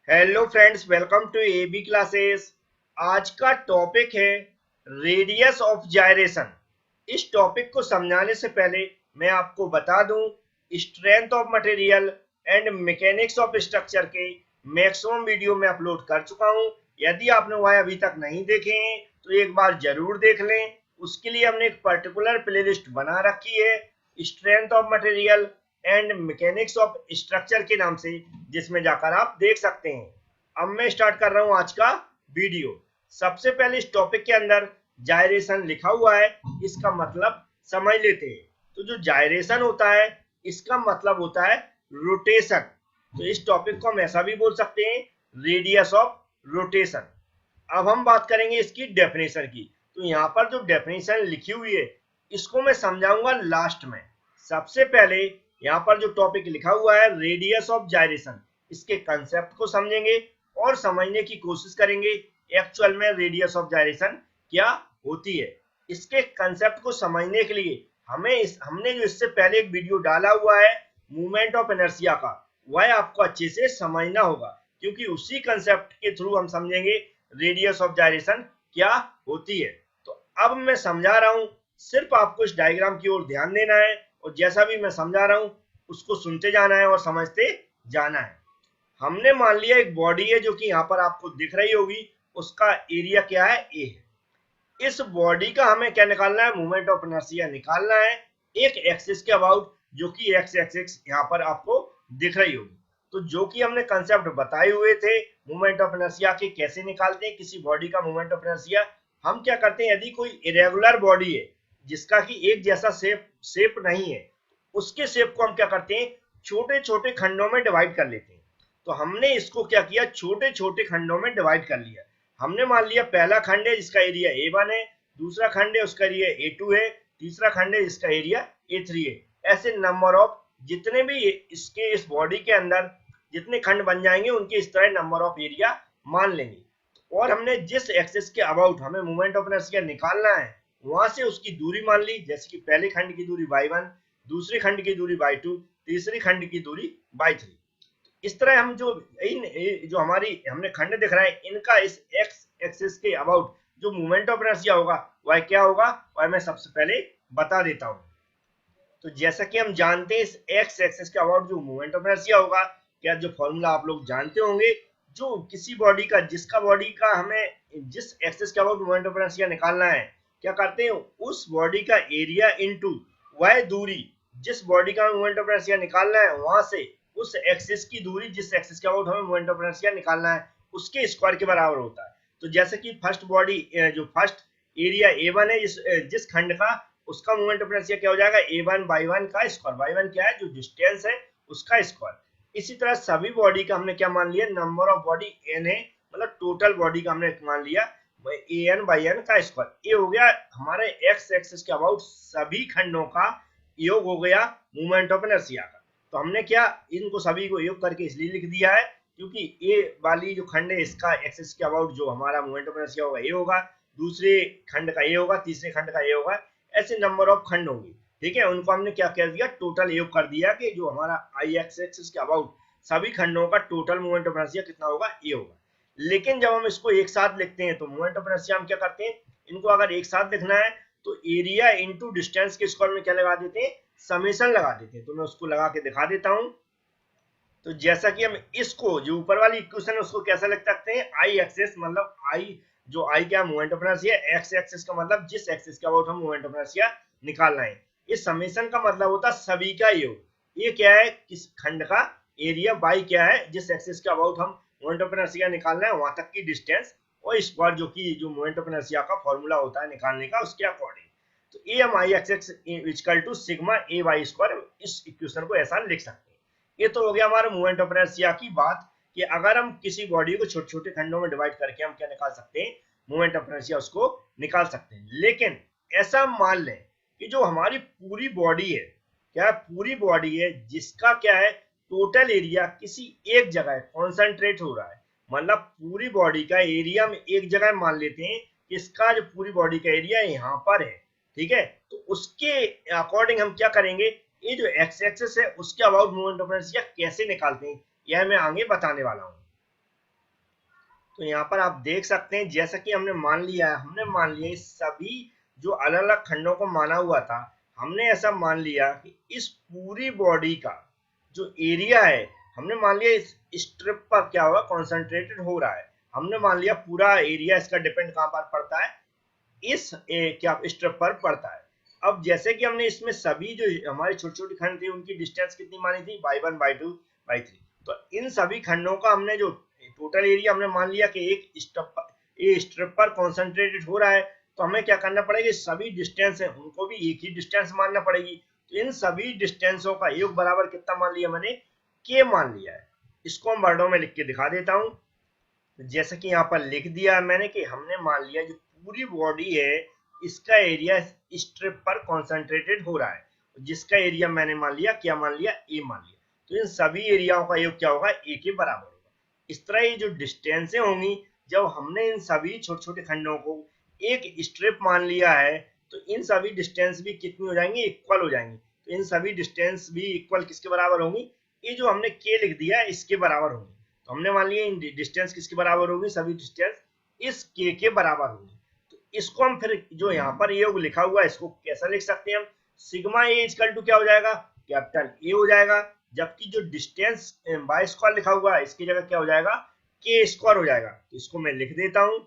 Hello friends, welcome to AB classes. आज का topic है रेडियस ऑफ जायरेशन। इस टॉपिक को समझाने से पहले मैं आपको बता दूं, strength of material and mechanics of structure के मैक्सिमम वीडियो में अपलोड कर चुका हूं। यदि आपने वह अभी तक नहीं देखे हैं तो एक बार जरूर देख लें। उसके लिए हमने एक पर्टिकुलर प्लेलिस्ट बना रखी है, strength of material and mechanics of structure के नाम से, जिसमें जाकर आप देख सकते हैं। अब मैं स्टार्ट कर रहा हूं आज का वीडियो। सबसे पहले इस टॉपिक के अंदर जायरेशन लिखा हुआ है, इसका मतलब समझ लेते हैं। तो जो जायरेशन होता है इसका मतलब होता है रोटेशन। तो इस टॉपिक को हम ऐसा भी बोल सकते हैं, रेडियस ऑफ रोटेशन। अब हम बात करेंगे इसकी डेफिनेशन की। तो यहाँ पर जो डेफिनेशन लिखी हुई है इसको मैं समझाऊंगा लास्ट में। सबसे पहले यहाँ पर जो टॉपिक लिखा हुआ है रेडियस ऑफ जायरेशन, इसके कंसेप्ट को समझेंगे और समझने की कोशिश करेंगे एक्चुअल में रेडियस ऑफ जायरेशन क्या होती है। इसके कंसेप्ट को समझने के लिए हमने जो इससे पहले एक वीडियो डाला हुआ है मूवमेंट ऑफ इनर्शिया का, वह आपको अच्छे से समझना होगा, क्योंकि उसी कंसेप्ट के थ्रू हम समझेंगे रेडियस ऑफ जायरेशन क्या होती है। तो अब मैं समझा रहा हूं, सिर्फ आपको इस डायग्राम की ओर ध्यान देना है और जैसा भी मैं समझा रहा हूं उसको सुनते जाना है और समझते जाना है। हमने मान लिया एक बॉडी है जो कि यहाँ पर आपको दिख रही होगी, उसका एरिया क्या है, ए है। इस बॉडी का हमें क्या निकालना है, मोमेंट ऑफ इनर्शिया निकालना है एक एक्सिस के अबाउट, जो कि एक्स एक्सिस यहाँ पर आपको दिख रही होगी। तो जो कि हमने कंसेप्ट बताए हुए थे मोमेंट ऑफ इनर्शिया के, कैसे निकालते हैं किसी बॉडी का मोमेंट ऑफ इनर्शिया। हम क्या करते हैं, यदि कोई इरेगुलर बॉडी है जिसका कि एक जैसा शेप नहीं है, उसके शेप को हम क्या करते हैं, छोटे छोटे खंडों में डिवाइड कर लेते हैं। तो हमने इसको क्या किया, छोटे छोटे खंडों में डिवाइड कर लिया। हमने मान लिया पहला खंड है जिसका एरिया A1 है, दूसरा खंड है उसका एरिया A2 है, तीसरा खंड है जिसका एरिया A3 है। ऐसे नंबर ऑफ जितने भी इसके इस बॉडी के अंदर जितने खंड बन जाएंगे उनके इस तरह नंबर ऑफ एरिया मान लेंगे। और हमने जिस एक्सिस के अबाउट हमें मोमेंट ऑफ इनर्शिया निकालना है वहां से उसकी दूरी मान ली, जैसे कि पहले खंड की दूरी y1, दूसरे खंड की दूरी y2, तीसरी खंड की दूरी y3। इस तरह हम जो हमारी हमने खंड दिख रहा है इनका इस एक्स एक्सिस के अबाउट जो मूवमेंट ऑफ इनर्शिया होगा वह क्या होगा, वह मैं सबसे पहले बता देता हूं। तो जैसा कि हम जानते हैं इस एक्स एक्सिस के अबाउट जो मूवमेंट ऑफ इनर्शिया होगा, क्या जो फॉर्मूला आप लोग जानते होंगे, जो किसी बॉडी का जिसका बॉडी का हमें जिस एक्सिस के अबाउट मूवमेंट ऑफ इनर्शिया निकालना है, क्या करते हैं, उस बॉडी का एरिया इनटू वह दूरी जिस बॉडी का मूवमेंट ऑफ इनर्शिया निकालना है वहां से उस एक्सिस की दूरी जिस एक्सिस के अबाउट हमें मोमेंट ऑफ इनर्शिया निकालना है उसके स्क्वायर के बराबर होता है। तो जैसे कि फर्स्ट बॉडी जो फर्स्ट एरिया A1 है जिस खंड का, उसका मोमेंट ऑफ इनर्शिया क्या हो जाएगा, A1 by1 का स्क्वायर। y1 क्या है, जो डिस्टेंस है उसका स्क्वायर। इसी तरह सभी बॉडी का हमने क्या मान लिया, नंबर ऑफ बॉडी n है, मतलब टोटल बॉडी का हमने मान लिया an by n का स्क्वायर। ये हो गया हमारे x एक्सिस के अबाउट सभी खंडों का योग हो गया मोमेंट ऑफ इनर्शिया का। तो हमने क्या इनको सभी को योग करके इसलिए लिख दिया है क्योंकि ए वाली जो खंड है इसका एक्सिस के अबाउट जो हमारा मोमेंट ऑफ इनर्शिया होगा ये होगा, दूसरे खंड का ये होगा, तीसरे खंड का ये होगा, ऐसे नंबर ऑफ खंड होंगे। ठीक है, उनको हमने क्या कर दिया, टोटल योग कर दिया कि जो हमारा आई एक्सिस के अबाउट सभी खंडों का टोटल मोमेंट ऑफ इनर्शिया कितना होगा, ये होगा। लेकिन जब हम इसको एक साथ लिखते हैं तो मोमेंट ऑफ इनर्शिया हम क्या करते हैं, इनको अगर एक साथ लिखना है तो एरिया इंटू डिस्टेंस के स्क्वायर में क्या लगा देते हैं, समेशन लगा देते हैं। तो मैं उसको लगा के दिखा देता हूं। तो जैसा कि हम इसको जो ऊपर वाली इक्वेशन है उसको कैसा लिख सकते हैं, आई एक्सिस मतलब आई, जो आई क्या moment of inertia, x axis का मतलब जिस एक्सिस के अबाउट हम मोमेंट ऑफ इनर्शिया निकालना है। इस समेशन का मतलब होता है सभी का योग। ये क्या है, किस खंड का एरिया, बाई क्या है जिस एक्सिस के अबाउट हम मोमेंट ऑफ इनर्शिया निकालना है वहां तक की डिस्टेंस, और स्क्वायर जो कि जो मोमेंट ऑफ इनर्शिया का फॉर्मूला होता है निकालने का उसके अकॉर्डिंग। तो A M I X equal to sigma A Y square, इस इक्वेशन को ऐसा लिख सकते हैं। ये तो हो गया हमारे मूवमेंट ऑफ इनर्शिया की बात कि अगर हम किसी बॉडी को छोटे छोटे खंडों में डिवाइड करके हम क्या निकाल सकते हैं, मूवमेंट ऑफ इनर्शिया उसको निकाल सकते हैं। लेकिन ऐसा मान लें कि जो हमारी पूरी बॉडी है, क्या पूरी बॉडी है जिसका क्या है टोटल एरिया किसी एक जगह कॉन्सेंट्रेट हो रहा है, मतलब पूरी बॉडी का एरिया में एक जगह मान लेते हैं कि इसका जो पूरी बॉडी का एरिया यहाँ पर है। ठीक है, तो उसके अकॉर्डिंग हम क्या करेंगे, ये जो एक्स एक्सिस है उसके अबाउट मूवमेंट ऑफ इनर्शिया कैसे निकालते हैं यह मैं आगे बताने वाला हूं। तो यहाँ पर आप देख सकते हैं, जैसा कि हमने मान लिया इस सभी जो अलग अलग खंडों को माना हुआ था, हमने ऐसा मान लिया कि इस पूरी बॉडी का जो एरिया है, हमने मान लिया इस स्ट्रिप पर क्या होगा, कॉन्सेंट्रेटेड हो रहा है। हमने मान लिया पूरा एरिया इसका डिपेंड कहाँ पर पड़ता है, इस क्या स्ट्रिप पर पड़ता है। अब जैसे कि हमने इसमें सभी जो हमारे छोटे छोटे खंड थे उनकी डिस्टेंस कितनी मानी थी, y1 y2 y3। तो इन सभी खंडों का हमने जो टोटल एरिया हमने मान लिया कि एक स्ट्रिप पर कॉन्सेंट्रेटेड हो रहा है, तो हमें क्या करना पड़ेगा, सभी डिस्टेंस है उनको भी एक ही डिस्टेंस मानना पड़ेगी। तो इन सभी डिस्टेंसों का योग बराबर कितना मान लिया मैंने, के मान लिया है। इसको हम वर्डों में लिख के दिखा देता हूं। जैसे कि यहाँ पर लिख दिया मैंने कि हमने मान लिया जो पूरी बॉडी है इसका एरिया स्ट्रिप पर कॉन्सेंट्रेटेड हो रहा है, जिसका एरिया मैंने मान लिया, क्या मान लिया, ए मान लिया। तो इन सभी एरियाओं का योग क्या होगा, ए के बराबर होगा। इस तरह ये जो डिस्टेंसें होंगी, जब हमने इन सभी छोटे छोटे खंडों को एक स्ट्रिप मान लिया है, तो इन सभी डिस्टेंस भी कितनी हो जाएंगी, इक्वल हो जाएंगी। तो इन सभी डिस्टेंस भी इक्वल किसके बराबर होंगी, ये जो हमने के लिख दिया है इसके बराबर होंगी। तो हमने मान लिया इन डिस्टेंस किसके बराबर होगी, सभी डिस्टेंस इस के बराबर होगी। तो इसको हम फिर जो यहाँ पर योग लिखा हुआ है इसको कैसा लिख सकते हैं हम, सिग्मा ए इक्वल टू क्या हो जाएगा, कैपिटल ए हो जाएगा। जबकि जो डिस्टेंस बाय स्क्वायर लिखा हुआ है इसकी जगह क्या हो जाएगा, के स्क्वायर हो जाएगा। तो इसको मैं लिख देता हूं।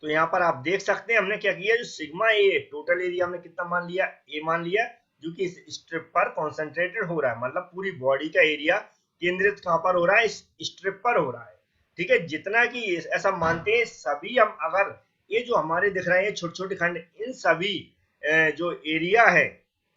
तो यहाँ पर आप देख सकते हैं हमने क्या किया, जो सिग्मा ए टोटल एरिया हमने कितना मान लिया, ए मान लिया, जो कि इस स्ट्रिप पर कॉन्सेंट्रेटेड हो रहा है। मतलब पूरी बॉडी का एरिया केंद्रित कहां पर हो रहा है, इस स्ट्रिप पर हो रहा है। ठीक है, जितना कि ऐसा मानते हैं सभी हम, अगर ये जो हमारे दिख रहे हैं छोटे छोटे खंड, इन सभी जो एरिया है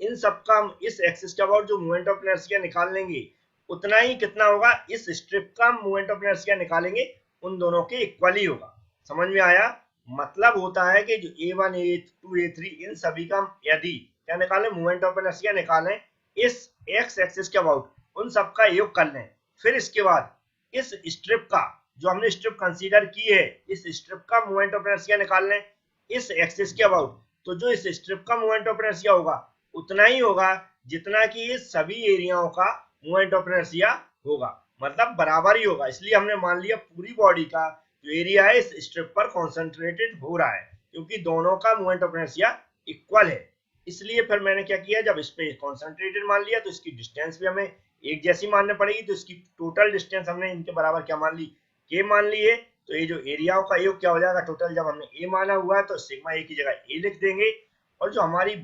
इन सबका हम इस एक्सिस के अबाउट जो मोमेंट ऑफ इनर्शिया निकाल लेंगे, उतना ही कितना होगा, इस स्ट्रिप का मोमेंट ऑफ इनर्शिया निकालेंगे, उन दोनों के इक्वल ही होगा। समझ में आया। मतलब होता है कि जो A1 A2 A3 इन सभी का हम यदि क्या निकालें, मोमेंट ऑफ इनर्शिया निकालें इस एक्स एक्सिस के अबाउट, उन सबका योग कर लें। फिर इसके बाद इस स्ट्रिप का, जो हमने स्ट्रिप कंसीडर की है, इस स्ट्रिप का मोमेंट ऑफ इनर्शिया निकाल लें इस एक्सिस के अबाउट। तो जो इस स्ट्रिप का मोमेंट ऑफ इनर्शिया होगा उतना ही होगा जितना कि ये सभी एरियाओं का मोमेंट ऑफ इनर्शिया होगा, मतलब बराबर ही होगा। इसलिए हमने मान लिया पूरी बॉडी का जो एरिया है इस स्ट्रिप पर कॉन्सेंट्रेटेड हो रहा है, क्योंकि दोनों का मोमेंट ऑफ इनर्शिया इक्वल है। इसलिए फिर मैंने क्या किया, जब इस पे कॉन्सेंट्रेटेड मान लिया तो इसकी डिस्टेंस भी हमें एक जैसी माननी पड़ेगी। तो इसकी टोटल डिस्टेंस हमने इनके बराबर क्या मान ली, के मान ली है। तो ये जो एरियाओं का योग क्या हो जाएगा टोटल, जब हमने ए माना हुआ है तो सिग्मा ए की जगह ए लिख देंगे, और जो हमारी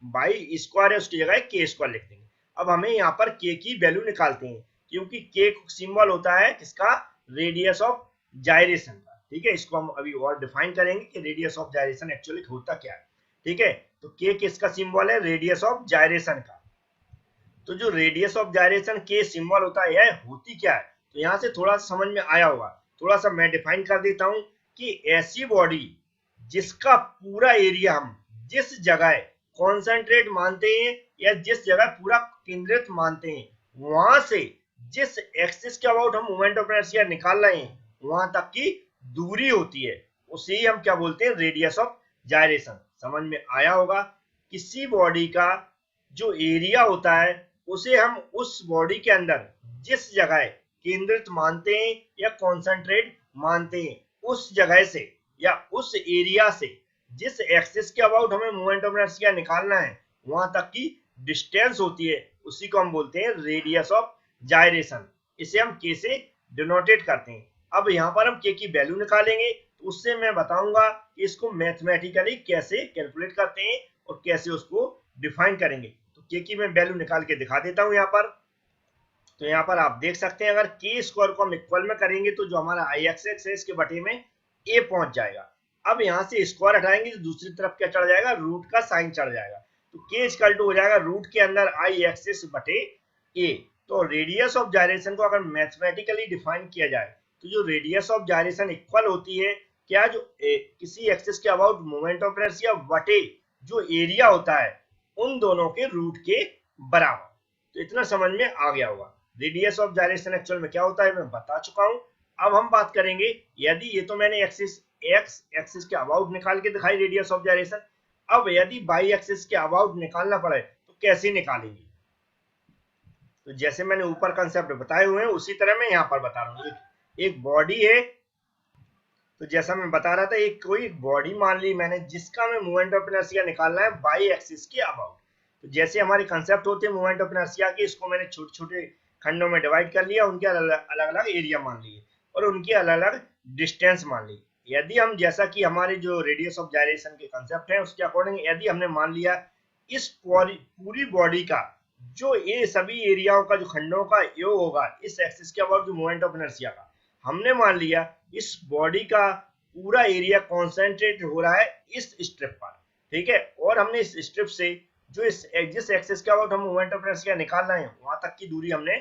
बाई स्क्वायर है उसकी जगह के स्क्वायर लिख देंगे। अब हमें यहाँ पर के की वैल्यू निकालते हैं, क्योंकि के सिंबल होता है किसका, रेडियस ऑफ जायरेशन का। ठीक है, इसको हम अभी और डिफाइन करेंगे कि रेडियस ऑफ जायरेशन एक्चुअली होता क्या है। ठीक है, तो के किसका सिंबल है, रेडियस ऑफ जायरेशन का। तो जो रेडियस ऑफ जायरेशन के सिंबल होता है यह होती क्या है, तो यहाँ से थोड़ा सा समझ में आया होगा। थोड़ा सा मैं डिफाइन कर देता हूं कि ऐसी बॉडी जिसका पूरा एरिया हम जिस जगह कॉन्सेंट्रेट मानते हैं या जिस जगह पूरा केंद्रित मानते हैं, वहां से जिस एक्सिस के अबाउट हम मोमेंट ऑफ इनर्शिया निकाल रहे हैं वहां तक की दूरी होती है, उसे ही हम क्या बोलते हैं, रेडियस ऑफ जायरेशन। समझ में आया होगा। किसी बॉडी का जो एरिया होता है उसे हम उस बॉडी के अंदर जिस जगह केंद्रित मानते हैं या कॉन्सेंट्रेट मानते हैं, उस जगह से या उस एरिया से जिस एक्सिस के अबाउट हमें मोमेंट ऑफ इनर्शिया निकालना है वहां तक की डिस्टेंस होती है, उसी को हम बोलते हैं रेडियस ऑफ जायरेशन। इसे हम के से डिनोटेट करते हैं। अब यहाँ पर हम के की वैल्यू निकालेंगे, तो उससे मैं बताऊंगा कि इसको मैथमेटिकली कैसे कैलकुलेट करते हैं और कैसे उसको डिफाइन करेंगे। तो के की मैं वैल्यू निकाल के दिखा देता हूं यहाँ पर। तो यहाँ पर आप देख सकते हैं अगर के स्क्वायर को हम इक्वल में करेंगे तो जो हमारा आई एक्स है इसके बटे में ए पहुंच जाएगा। अब यहाँ से स्क्वायर हटाएंगे तो दूसरी तरफ क्या चढ़ जाएगा, रूट का साइन चढ़ जाएगा। तो के इक्वल टू हो जाएगा रूट के अंदर आई एक्सिस बटे ए। तो रेडियस ऑफ जायरेशन को अगर मैथमेटिकली डिफाइन किया जाए तो जो रेडियस ऑफ जायरेशन इक्वल होती है क्या, जो किसी एक्सिस के अबाउट मोमेंट ऑफ इनर्शिया बटे जो एरिया होता है उन दोनों के रूट के बराबर। तो इतना समझ में आ गया होगा। रेडियस ऑफ जायरेशन एक्चुअल में क्या होता है मैं बता चुका हूं। अब हम बात करेंगे, यदि ये तो मैंने एक्सिस एक्स एक्सिस के अबाउट निकाल के दिखाई रेडियस ऑफ जायरेशन, अब यदि बाई एक्सिस के अबाउट निकालना पड़े तो कैसे निकालेंगे। तो जैसे मैंने ऊपर कंसेप्ट बताए हुए हैं उसी तरह मैं यहाँ पर बता रहा हूँ। एक बॉडी है, तो जैसा मैं बता रहा था, एक कोई बॉडी मान ली मैंने, जिसका मैं मोमेंट ऑफ इनर्शिया निकालना है बाई एक्सिस के अबाउट। तो जैसे हमारे कंसेप्ट होते हैं मोमेंट ऑफ इनर्शिया के, इसको मैंने छोटे छोटे खंडों में डिवाइड कर लिया, उनके अलग अलग एरिया मान लिए और उनकी अलग अलग डिस्टेंस मान ली। यदि हम, जैसा कि हमारे जो रेडियस ऑफ जायरेशन के कंसेप्ट है उसके अकॉर्डिंग, यदि हमने मान लिया इस पूरी बॉडी का जो ये सभी एरियाओं का जो खंडों का योग होगा इस एक्सिस के अबाउट जो मोमेंट ऑफ इनर्शिया का, हमने मान लिया इस बॉडी का पूरा एरिया कॉन्सेंट्रेट हो रहा है इस स्ट्रिप पर, ठीक है। और हमने इस स्ट्रिप से जो जिस एक्सिस के अबाउट हम मोमेंट ऑफ इनर्शिया निकालना है वहां तक की दूरी हमने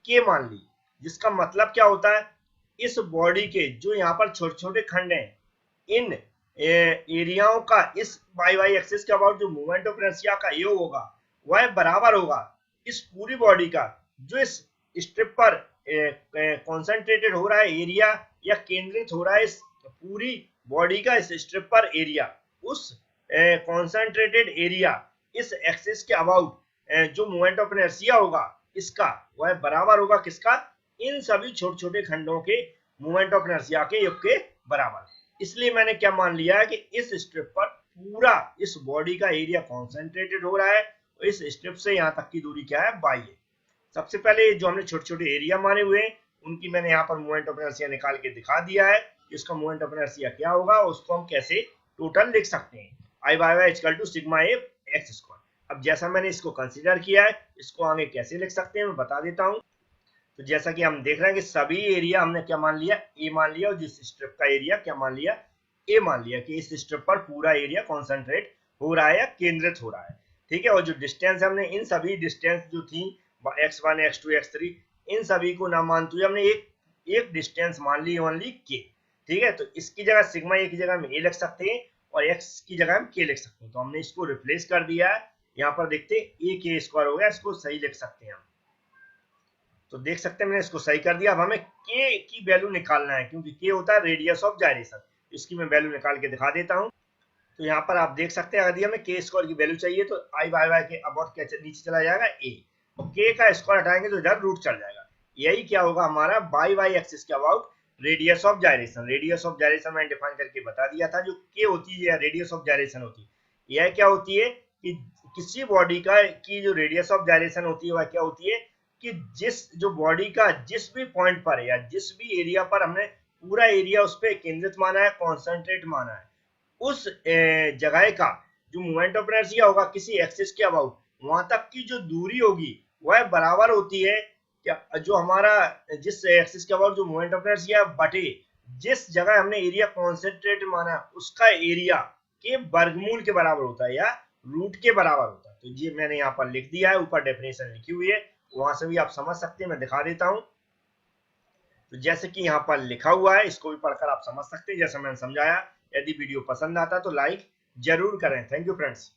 के मान ली, जिसका मतलब क्या होता है, इस बॉडी के जो यहाँ पर छोटे छोटे खंड हैं, इन एरियाओं का इस वाई वाई एक्सिस के अबाउट जो मोमेंट ऑफ इनर्शिया का योग होगा वह बराबर होगा इस पूरी बॉडी का जो इस स्ट्रिप पर कॉन्सेंट्रेटेड हो रहा है एरिया, या केंद्रित हो रहा है इस पूरी बॉडी का इस स्ट्रिप पर एरिया, उस कॉन्सेंट्रेटेड एरिया इस एक्सिस के अबाउट जो मोमेंट ऑफ इनर्शिया होगा इसका, वह बराबर होगा किसका, इन सभी छोटे छोटे खंडों के मोमेंट ऑफ इनर्शिया के योग के बराबर। इसलिए मैंने क्या मान लिया है कि इस स्ट्रिप पर पूरा इस बॉडी का एरिया कॉन्सेंट्रेटेड हो रहा है, और इस स्ट्रिप से यहाँ तक की दूरी क्या है, बाई है। सबसे पहले जो हमने छोटे छोटे एरिया माने हुए हैं उनकी मैंने यहाँ पर मोमेंट ऑफ इनर्शिया निकाल के दिखा दिया है, इसका मोमेंट ऑफ इनर्शिया क्या होगा, उसको हम कैसे टोटल लिख सकते हैं, I by Y equal to sigma A X square. अब जैसा मैंने इसको कंसीडर किया है, इसको आगे कैसे लिख सकते हैं मैं बता देता हूँ। तो जैसा कि हम देख रहे हैं कि सभी एरिया हमने क्या मान लिया, ए मान लिया, और जिस स्ट्रिप का एरिया क्या मान लिया, ए मान लिया, कि इस स्ट्रिप पर पूरा एरिया कॉन्सेंट्रेट हो रहा है या केंद्रित हो रहा है, ठीक है। और जो डिस्टेंस है हमने इन सभी डिस्टेंस जो थी x1 x2 x3 इन सभी को ना मानते हुए हमने एक डिस्टेंस मान ली ओनली के, ठीक है। तो इसकी जगह सिग्मा ए की जगह हम ए लिख सकते हैं और x की जगह हम के लिख सकते हैं, तो हमने इसको रिप्लेस कर दिया है। यहाँ पर देखते हैं ए के स्क्वायर हो गया, इसको सही लिख सकते हैं हम, तो देख सकते हैं मैंने इसको सही कर दिया। अब हमें के की वैल्यू निकालना है, क्योंकि के होता है रेडियस ऑफ जायरेशन, इसकी मैं वैल्यू निकाल के दिखा देता हूँ। तो यहाँ पर आप देख सकते हैं यदि हमें के स्क्वायर की वैल्यू चाहिए तो आई बाई वाई के अबाउट क्या नीचे चला जाएगा ए, और के का स्क्वायर हटाएंगे तो इधर रूट चल जाएगा, यही क्या होगा हमारा बाई वाई एक्सिस के about radius of gyration. Radius of gyration मैंने डिफाइन करके बता दिया था, जो के होती है या रेडियस ऑफ जायरेशन होती है, यह क्या होती है कि किसी बॉडी का की जो रेडियस ऑफ जायरेशन होती है वह क्या होती है कि जिस जो बॉडी का जिस भी पॉइंट पर या जिस भी एरिया पर हमने पूरा एरिया उस पर केंद्रित माना है, कॉन्सेंट्रेट माना है, उस जगह का जो मोमेंट ऑफ इनर्शिया होगा किसी एक्सिस के अबाउट, वहां तक की जो दूरी होगी वह बराबर होती है क्या, जो हमारा जिस एक्सिस के अबाउट जो मोमेंट ऑफ इनर्शिया बटे जिस जगह हमने एरिया कॉन्सेंट्रेट माना उसका एरिया के वर्गमूल के बराबर होता है या रूट के बराबर होता है। तो ये मैंने यहाँ पर लिख दिया है, ऊपर डेफिनेशन लिखी हुई है, वहां से भी आप समझ सकते हैं, मैं दिखा देता हूं। तो जैसे कि यहाँ पर लिखा हुआ है, इसको भी पढ़कर आप समझ सकते हैं जैसा मैंने समझाया। यदि वीडियो पसंद आता तो लाइक जरूर करें। Thank you friends.